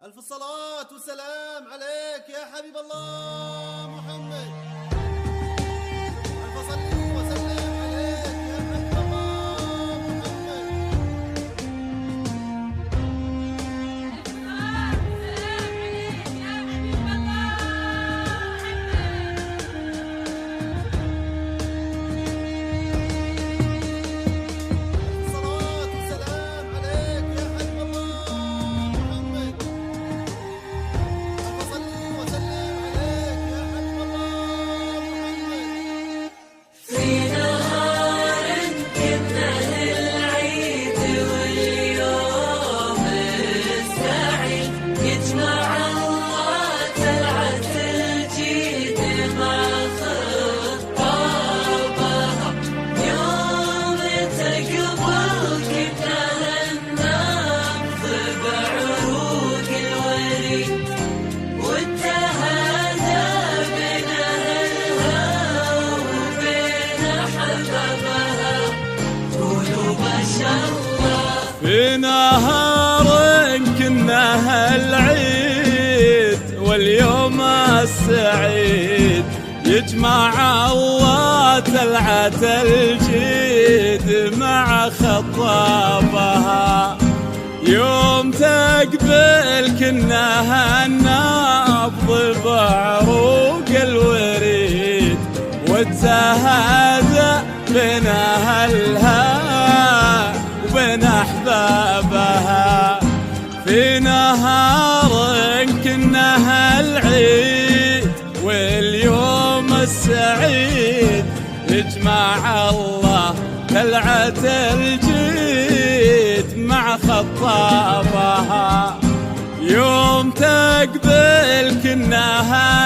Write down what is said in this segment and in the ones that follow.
ألف صلاة وسلام عليك يا حبيب الله محمد. ألف صلي وسلم عليك يا حبيب الله محمد. صلاة وسلام عليك يا حبيب الله محمد. ألف صلي وسلم عليك يا حبيب الله محمد. في نهار كنا للعيد واليوم السعيد يجمع الله طلعت الجيد مع خطابها يوم تقبل كنا ننبض بعروق الوريد والتهادى بين أهلها وبين أحبابها قولوا ما شاء الله. في نهار كنا العيد واليوم السعيد يجمع الله طلعت الجيد مع خطابها يوم تقبل كنا النبض بعروق الوريد والتهادى بين أهلها وبين أحبابها. في نهار كنا العيد واليوم السعيد يجمع الله طلعت الجيد مع خطابها يوم تقبل كنا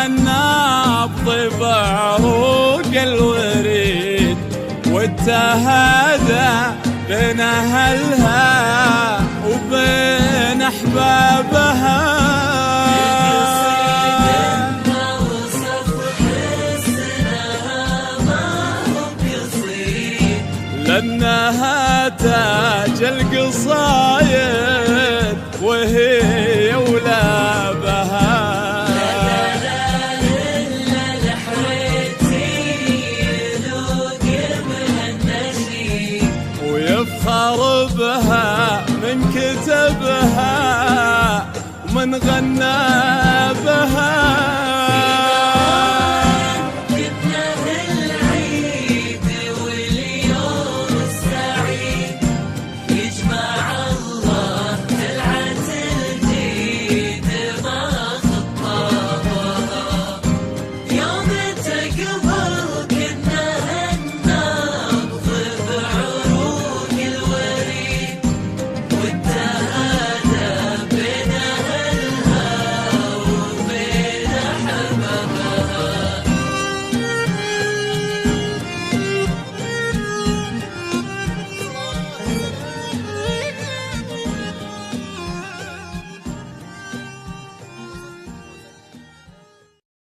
النبض بعروق الوريد والتهادى بين أهلها وبين أحبابها. لأنها تاج القصايد وهي ولا بها ويفخر بها من كتبها ومن غنى